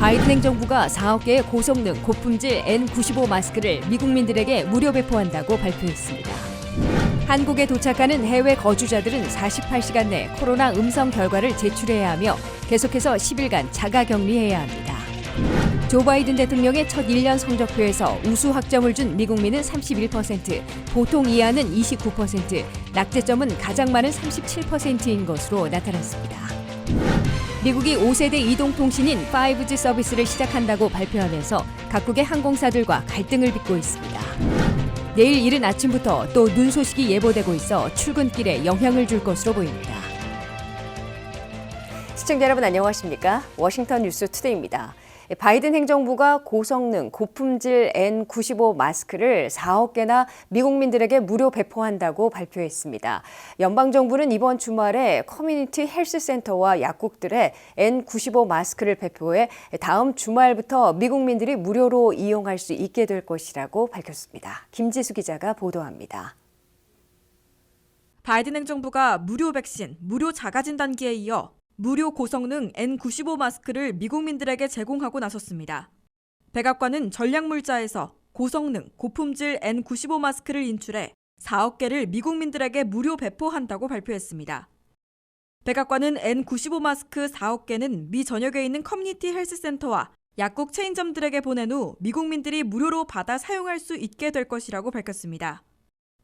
바이든 행정부가 4억 개의 고성능 고품질 N95 마스크를 미국민들에게 무료 배포한다고 발표했습니다. 한국에 도착하는 해외 거주자들은 48시간 내 코로나 음성 결과를 제출해야 하며 계속해서 10일간 자가격리해야 합니다. 조 바이든 대통령의 첫 1년 성적표에서 우수 학점을 준 미국민은 31%, 보통 이하는 29%, 낙제점은 가장 많은 37%인 것으로 나타났습니다. 미국이 5세대 이동통신인 5G 서비스를 시작한다고 발표하면서 각국의 항공사들과 갈등을 빚고 있습니다. 내일 이른 아침부터 또 눈 소식이 예보되고 있어 출근길에 영향을 줄 것으로 보입니다. 시청자 여러분 안녕하십니까? 워싱턴 뉴스 투데이입니다. 바이든 행정부가 고성능, 고품질 N95 마스크를 4억 개나 미국민들에게 무료 배포한다고 발표했습니다. 연방정부는 이번 주말에 커뮤니티 헬스센터와 약국들에 N95 마스크를 배포해 다음 주말부터 미국민들이 무료로 이용할 수 있게 될 것이라고 밝혔습니다. 김지수 기자가 보도합니다. 바이든 행정부가 무료 백신, 무료 자가진단기에 이어 무료 고성능 N95 마스크를 미국민들에게 제공하고 나섰습니다. 백악관은 전략물자에서 고성능, 고품질 N95 마스크를 인출해 4억 개를 미국민들에게 무료 배포한다고 발표했습니다. 백악관은 N95 마스크 4억 개는 미 전역에 있는 커뮤니티 헬스센터와 약국 체인점들에게 보낸 후 미국민들이 무료로 받아 사용할 수 있게 될 것이라고 밝혔습니다.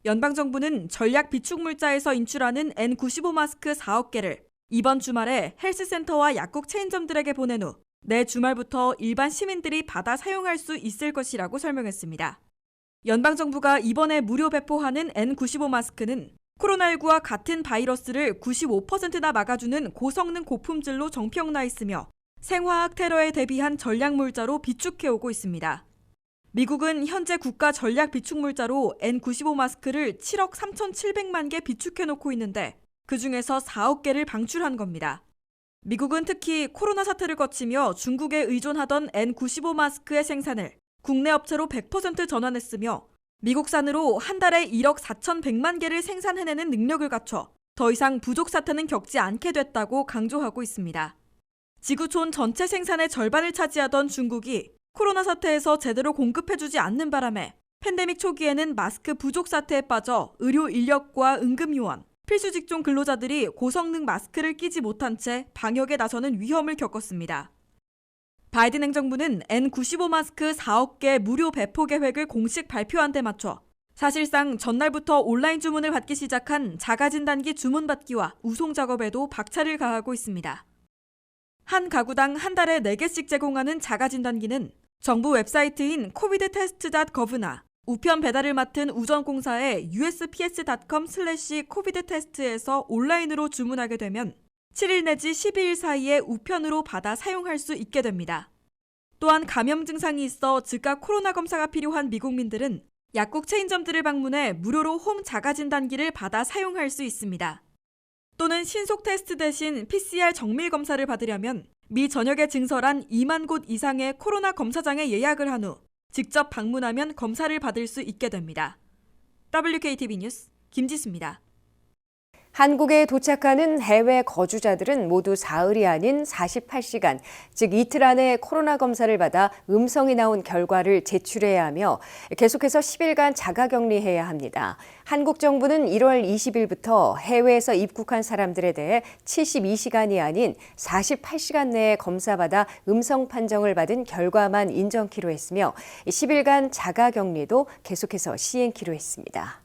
연방정부는 전략 비축물자에서 인출하는 N95 마스크 4억 개를 이번 주말에 헬스센터와 약국 체인점들에게 보낸 후 내 주말부터 일반 시민들이 받아 사용할 수 있을 것이라고 설명했습니다. 연방정부가 이번에 무료 배포하는 N95 마스크는 코로나19와 같은 바이러스를 95%나 막아주는 고성능 고품질로 정평나 있으며 생화학 테러에 대비한 전략물자로 비축해오고 있습니다. 미국은 현재 국가 전략 비축물자로 N95 마스크를 7억 3,700만 개 비축해놓고 있는데 그중에서 4억 개를 방출한 겁니다. 미국은 특히 코로나 사태를 거치며 중국에 의존하던 N95 마스크의 생산을 국내 업체로 100% 전환했으며 미국산으로 한 달에 1억 4,100만 개를 생산해내는 능력을 갖춰 더 이상 부족 사태는 겪지 않게 됐다고 강조하고 있습니다. 지구촌 전체 생산의 절반을 차지하던 중국이 코로나 사태에서 제대로 공급해주지 않는 바람에 팬데믹 초기에는 마스크 부족 사태에 빠져 의료 인력과 응급요원, 필수 직종 근로자들이 고성능 마스크를 끼지 못한 채 방역에 나서는 위험을 겪었습니다. 바이든 행정부는 N95 마스크 4억 개 무료 배포 계획을 공식 발표한 데 맞춰 사실상 전날부터 온라인 주문을 받기 시작한 자가진단기 주문 받기와 우송 작업에도 박차를 가하고 있습니다. 한 가구당 한 달에 4개씩 제공하는 자가진단기는 정부 웹사이트인 covidtest.gov나 우편 배달을 맡은 우전공사의 usps.com/covidtest에서 온라인으로 주문하게 되면 7일 내지 12일 사이에 우편으로 받아 사용할 수 있게 됩니다. 또한 감염 증상이 있어 즉각 코로나 검사가 필요한 미국민들은 약국 체인점들을 방문해 무료로 홈 자가진단기를 받아 사용할 수 있습니다. 또는 신속 테스트 대신 PCR 정밀 검사를 받으려면 미 전역에 증설한 2만 곳 이상의 코로나 검사장에 예약을 한 후 직접 방문하면 검사를 받을 수 있게 됩니다. WKTV 뉴스 김지수입니다. 한국에 도착하는 해외 거주자들은 모두 사흘이 아닌 48시간, 즉 이틀 안에 코로나 검사를 받아 음성이 나온 결과를 제출해야 하며 계속해서 10일간 자가격리해야 합니다. 한국 정부는 1월 20일부터 해외에서 입국한 사람들에 대해 72시간이 아닌 48시간 내에 검사받아 음성 판정을 받은 결과만 인정키로 했으며 10일간 자가격리도 계속해서 시행키로 했습니다.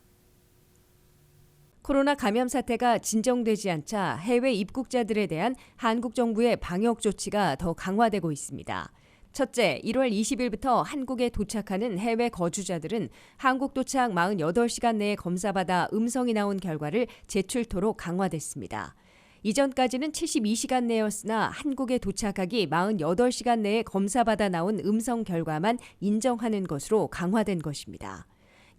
코로나 감염 사태가 진정되지 않자 해외 입국자들에 대한 한국 정부의 방역 조치가 더 강화되고 있습니다. 첫째, 1월 20일부터 한국에 도착하는 해외 거주자들은 한국 도착 48시간 내에 검사받아 음성이 나온 결과를 제출토록 강화됐습니다. 이전까지는 72시간 내였으나 한국에 도착하기 48시간 내에 검사받아 나온 음성 결과만 인정하는 것으로 강화된 것입니다.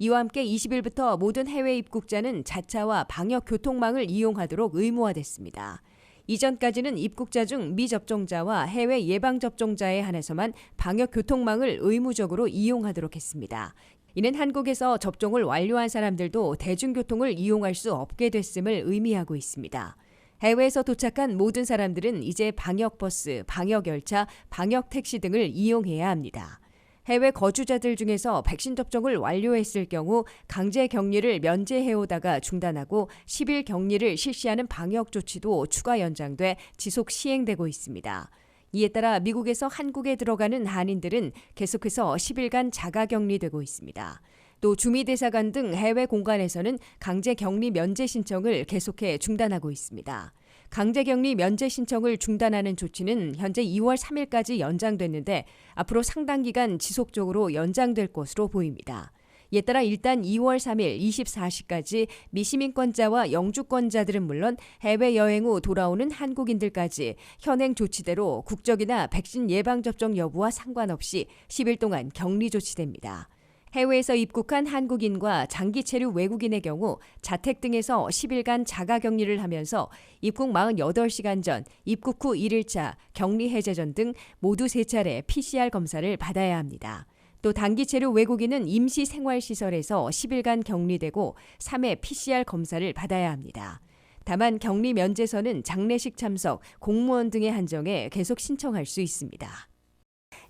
이와 함께 20일부터 모든 해외 입국자는 자차와 방역 교통망을 이용하도록 의무화됐습니다. 이전까지는 입국자 중 미접종자와 해외 예방접종자에 한해서만 방역 교통망을 의무적으로 이용하도록 했습니다. 이는 한국에서 접종을 완료한 사람들도 대중교통을 이용할 수 없게 됐음을 의미하고 있습니다. 해외에서 도착한 모든 사람들은 이제 방역버스, 방역열차, 방역택시 등을 이용해야 합니다. 해외 거주자들 중에서 백신 접종을 완료했을 경우 강제 격리를 면제해오다가 중단하고 10일 격리를 실시하는 방역 조치도 추가 연장돼 지속 시행되고 있습니다. 이에 따라 미국에서 한국에 들어가는 한인들은 계속해서 10일간 자가격리되고 있습니다. 또 주미대사관 등 해외 공간에서는 강제격리 면제 신청을 계속해 중단하고 있습니다. 강제격리 면제 신청을 중단하는 조치는 현재 2월 3일까지 연장됐는데 앞으로 상당 기간 지속적으로 연장될 것으로 보입니다. 이에 따라 일단 2월 3일 24시까지 미시민권자와 영주권자들은 물론 해외여행 후 돌아오는 한국인들까지 현행 조치대로 국적이나 백신 예방접종 여부와 상관없이 10일 동안 격리 조치됩니다. 해외에서 입국한 한국인과 장기 체류 외국인의 경우 자택 등에서 10일간 자가격리를 하면서 입국 48시간 전, 입국 후 1일차, 격리 해제 전 등 모두 3차례 PCR 검사를 받아야 합니다. 또 단기 체류 외국인은 임시 생활시설에서 10일간 격리되고 3회 PCR 검사를 받아야 합니다. 다만 격리 면제서는 장례식 참석, 공무원 등의 한정에 계속 신청할 수 있습니다.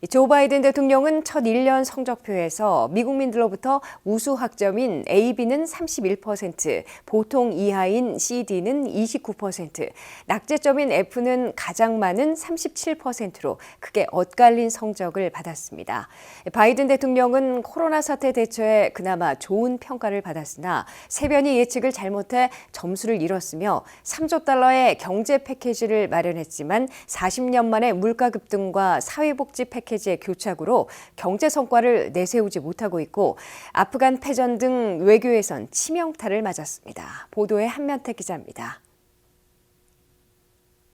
조 바이든 대통령은 첫 1년 성적표에서 미국민들로부터 우수 학점인 AB는 31%, 보통 이하인 CD는 29%, 낙제점인 F는 가장 많은 37%로 크게 엇갈린 성적을 받았습니다. 바이든 대통령은 코로나 사태 대처에 그나마 좋은 평가를 받았으나 세변이 예측을 잘못해 점수를 잃었으며 3조 달러의 경제 패키지를 마련했지만 40년 만에 물가 급등과 사회복지 패키지의 교착으로 경제 성과를 내세우지 못하고 있고 아프간 패전 등 외교에선 치명타를 맞았습니다. 보도에 한면택 기자입니다.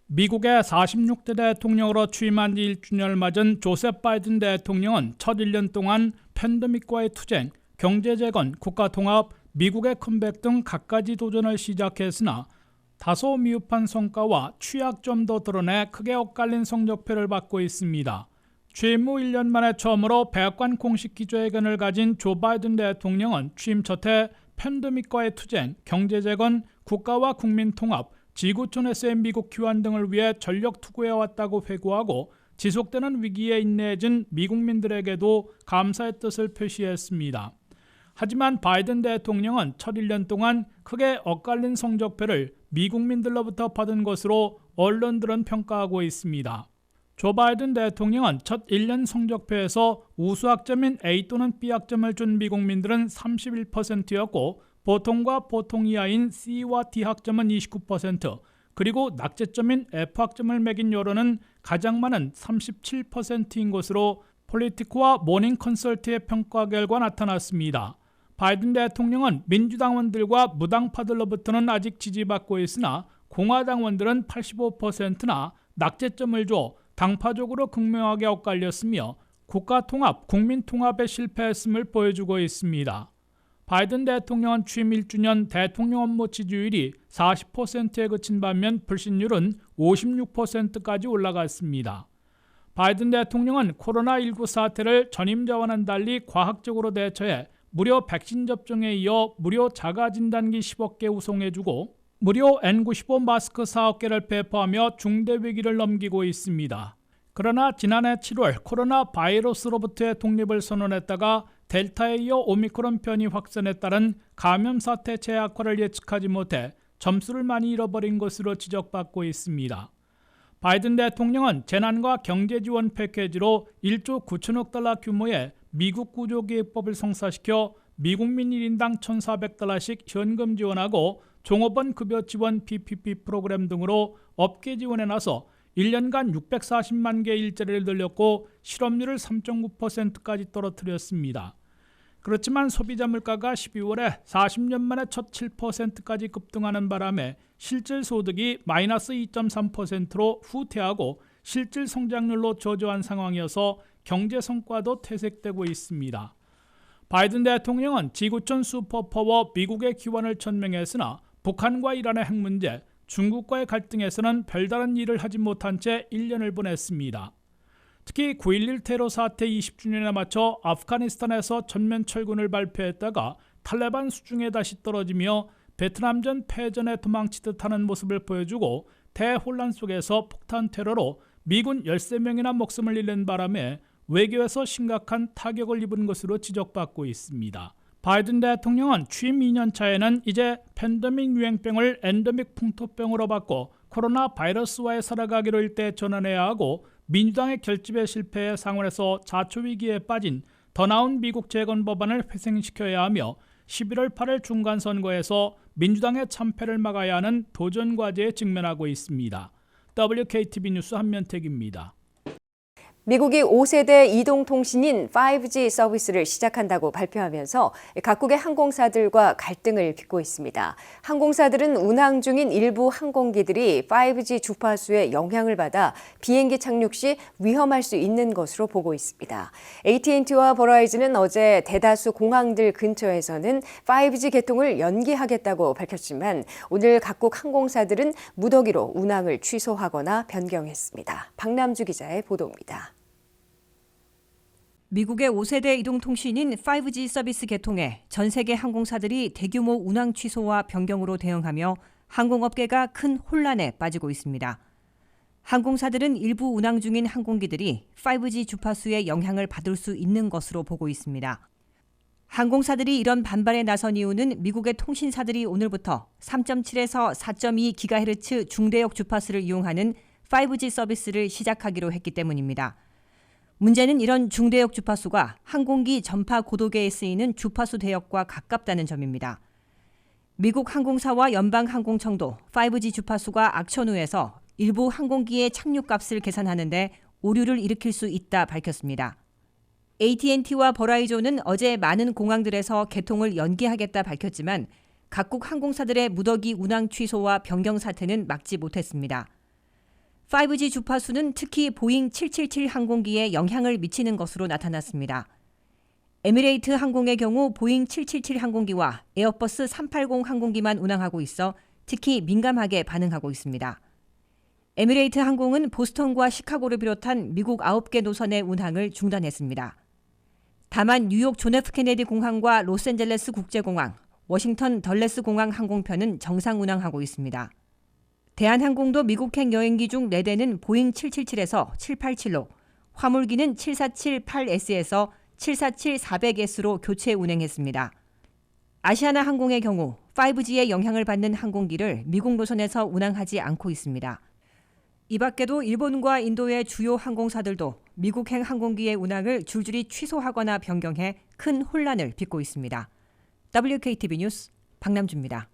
미국의 46대 대통령으로 취임한 지 1주년을 맞은 조셉 바이든 대통령은 첫 1년 동안 팬데믹과의 투쟁, 경제 재건, 국가 통합, 미국의 컴백 등 갖가지 도전을 시작했으나 다소 미흡한 성과와 취약점도 드러내 크게 엇갈린 성적표를 받고 있습니다. 취임 후 1년 만에 처음으로 백악관 공식 기자회견을 가진 조 바이든 대통령은 취임 첫해 팬데믹과의 투쟁, 경제 재건, 국가와 국민 통합, 지구촌에서의 미국 귀환 등을 위해 전력 투구해왔다고 회고하고 지속되는 위기에 인내해진 미국민들에게도 감사의 뜻을 표시했습니다. 하지만 바이든 대통령은 첫 1년 동안 크게 엇갈린 성적표를 미국민들로부터 받은 것으로 언론들은 평가하고 있습니다. 조 바이든 대통령은 첫 1년 성적표에서 우수 학점인 A 또는 B 학점을 준 미국민들은 31%였고 보통과 보통 이하인 C와 D 학점은 29%, 그리고 낙제점인 F 학점을 매긴 여론은 가장 많은 37%인 것으로 폴리티코와 모닝 컨설트의 평가 결과 나타났습니다. 바이든 대통령은 민주당원들과 무당파들로부터는 아직 지지받고 있으나 공화당원들은 85%나 낙제점을 줘 당파적으로 극명하게 엇갈렸으며 국가통합, 국민통합에 실패했음을 보여주고 있습니다. 바이든 대통령은 취임 1주년 대통령 업무 지지율이 40%에 그친 반면 불신율은 56%까지 올라갔습니다. 바이든 대통령은 코로나19 사태를 전임 자와는 달리 과학적으로 대처해 무료 백신 접종에 이어 무료 자가진단기 10억 개 우송해주고 무료 N95 마스크 4억 개를 배포하며 중대 위기를 넘기고 있습니다. 그러나 지난해 7월 코로나 바이러스로부터의 독립을 선언했다가 델타에 이어 오미크론 변이 확산에 따른 감염 사태 재악화를 예측하지 못해 점수를 많이 잃어버린 것으로 지적받고 있습니다. 바이든 대통령은 재난과 경제 지원 패키지로 1조 9천억 달러 규모의 미국 구조기획법을 성사시켜 미국민 1인당 1,400달러씩 현금 지원하고 종업원 급여 지원 PPP 프로그램 등으로 업계 지원에 나서 1년간 640만 개의 일자리를 늘렸고 실업률을 3.9%까지 떨어뜨렸습니다. 그렇지만 소비자 물가가 12월에 40년 만에 첫 7%까지 급등하는 바람에 실질 소득이 마이너스 2.3%로 후퇴하고 실질 성장률로 저조한 상황이어서 경제 성과도 퇴색되고 있습니다. 바이든 대통령은 지구촌 슈퍼파워 미국의 기원을 천명했으나 북한과 이란의 핵 문제, 중국과의 갈등에서는 별다른 일을 하지 못한 채 1년을 보냈습니다. 특히 9.11 테러 사태 20주년에 맞춰 아프가니스탄에서 전면 철군을 발표했다가 탈레반 수중에 다시 떨어지며 베트남전 패전에 도망치듯 하는 모습을 보여주고 대혼란 속에서 폭탄 테러로 미군 13명이나 목숨을 잃는 바람에 외교에서 심각한 타격을 입은 것으로 지적받고 있습니다. 바이든 대통령은 취임 2년 차에는 이제 팬데믹 유행병을 엔데믹 풍토병으로 바꿔 코로나 바이러스와의 살아가기로 일대 전환해야 하고 민주당의 결집에 실패해 상원에서 자초위기에 빠진 더 나은 미국 재건 법안을 회생시켜야 하며 11월 8일 중간선거에서 민주당의 참패를 막아야 하는 도전과제에 직면하고 있습니다. WKTV 뉴스 한면택입니다. 미국이 5세대 이동통신인 5G 서비스를 시작한다고 발표하면서 각국의 항공사들과 갈등을 빚고 있습니다. 항공사들은 운항 중인 일부 항공기들이 5G 주파수의 영향을 받아 비행기 착륙 시 위험할 수 있는 것으로 보고 있습니다. AT&T와 버라이즌은 어제 대다수 공항들 근처에서는 5G 개통을 연기하겠다고 밝혔지만 오늘 각국 항공사들은 무더기로 운항을 취소하거나 변경했습니다. 박남주 기자의 보도입니다. 미국의 5세대 이동통신인 5G 서비스 개통에 전 세계 항공사들이 대규모 운항 취소와 변경으로 대응하며 항공업계가 큰 혼란에 빠지고 있습니다. 항공사들은 일부 운항 중인 항공기들이 5G 주파수의 영향을 받을 수 있는 것으로 보고 있습니다. 항공사들이 이런 반발에 나선 이유는 미국의 통신사들이 오늘부터 3.7에서 4.2GHz 중대역 주파수를 이용하는 5G 서비스를 시작하기로 했기 때문입니다. 문제는 이런 중대역 주파수가 항공기 전파 고도계에 쓰이는 주파수 대역과 가깝다는 점입니다. 미국 항공사와 연방항공청도 5G 주파수가 악천후해서 일부 항공기의 착륙값을 계산하는데 오류를 일으킬 수 있다 밝혔습니다. AT&T와 버라이존은 어제 많은 공항들에서 개통을 연기하겠다 밝혔지만 각국 항공사들의 무더기 운항 취소와 변경 사태는 막지 못했습니다. 5G 주파수는 특히 보잉 777 항공기에 영향을 미치는 것으로 나타났습니다. 에미레이트 항공의 경우 보잉 777 항공기와 에어버스 380 항공기만 운항하고 있어 특히 민감하게 반응하고 있습니다. 에미레이트 항공은 보스턴과 시카고를 비롯한 미국 9개 노선의 운항을 중단했습니다. 다만 뉴욕 존 F 케네디 공항과 로스앤젤레스 국제공항, 워싱턴 덜레스 공항 항공편은 정상 운항하고 있습니다. 대한항공도 미국행 여행기 중 4대는 보잉 777에서 787로, 화물기는 7478S에서 747-400S로 교체 운행했습니다. 아시아나 항공의 경우 5G의 영향을 받는 항공기를 미국 노선에서 운항하지 않고 있습니다. 이 밖에도 일본과 인도의 주요 항공사들도 미국행 항공기의 운항을 줄줄이 취소하거나 변경해 큰 혼란을 빚고 있습니다. WKTV 뉴스 박남주입니다.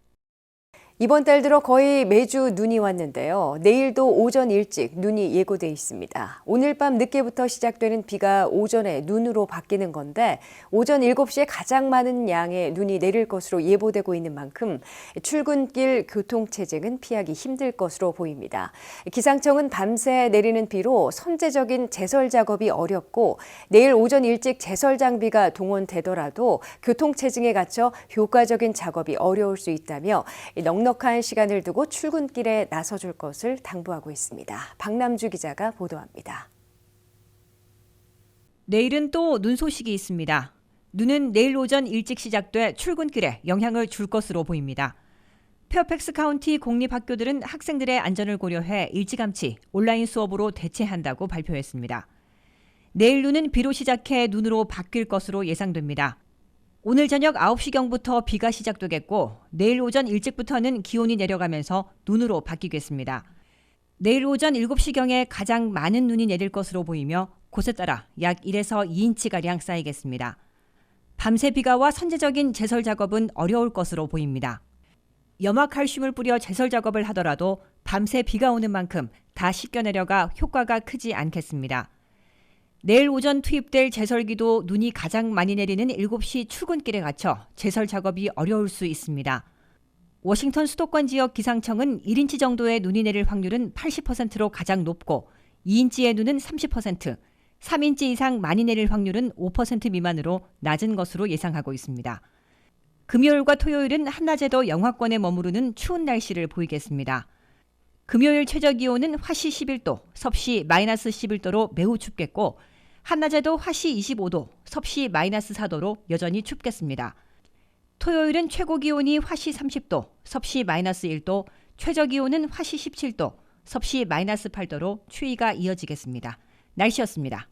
이번 달 들어 거의 매주 눈이 왔는데요. 내일도 오전 일찍 눈이 예고돼 있습니다. 오늘 밤 늦게부터 시작되는 비가 오전에 눈으로 바뀌는 건데 오전 7시에 가장 많은 양의 눈이 내릴 것으로 예보되고 있는 만큼 출근길 교통체증은 피하기 힘들 것으로 보입니다. 기상청은 밤새 내리는 비로 선제적인 제설 작업이 어렵고 내일 오전 일찍 제설 장비가 동원되더라도 교통체증에 갇혀 효과적인 작업이 어려울 수 있다며 넉넉한 시간을 두고 출근길에 나서줄 것을 당부하고 있습니다. 박남주 기자가 보도합니다. 내일은 또 눈 소식이 있습니다. 눈은 내일 오전 일찍 시작돼 출근길에 영향을 줄 것으로 보입니다. 페어팩스 카운티 공립학교들은 학생들의 안전을 고려해 일찌감치 온라인 수업으로 대체한다고 발표했습니다. 내일 눈은 비로 시작해 눈으로 바뀔 것으로 예상됩니다. 오늘 저녁 9시경부터 비가 시작되겠고 내일 오전 일찍부터는 기온이 내려가면서 눈으로 바뀌겠습니다. 내일 오전 7시경에 가장 많은 눈이 내릴 것으로 보이며 곳에 따라 약 1에서 2인치가량 쌓이겠습니다. 밤새 비가 와 선제적인 제설 작업은 어려울 것으로 보입니다. 염화칼슘을 뿌려 제설 작업을 하더라도 밤새 비가 오는 만큼 다 씻겨 내려가 효과가 크지 않겠습니다. 내일 오전 투입될 제설기도 눈이 가장 많이 내리는 7시 출근길에 갇혀 제설 작업이 어려울 수 있습니다. 워싱턴 수도권 지역 기상청은 1인치 정도의 눈이 내릴 확률은 80%로 가장 높고 2인치의 눈은 30%, 3인치 이상 많이 내릴 확률은 5% 미만으로 낮은 것으로 예상하고 있습니다. 금요일과 토요일은 한낮에도 영하권에 머무르는 추운 날씨를 보이겠습니다. 금요일 최저기온은 화씨 11도, 섭씨 마이너스 11도로 매우 춥겠고 한낮에도 화씨 25도, 섭씨 마이너스 4도로 여전히 춥겠습니다. 토요일은 최고 기온이 화씨 30도, 섭씨 마이너스 1도, 최저 기온은 화씨 17도, 섭씨 마이너스 8도로 추위가 이어지겠습니다. 날씨였습니다.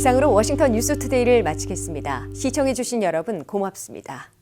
이상으로 워싱턴 뉴스투데이를 마치겠습니다. 시청해주신 여러분 고맙습니다.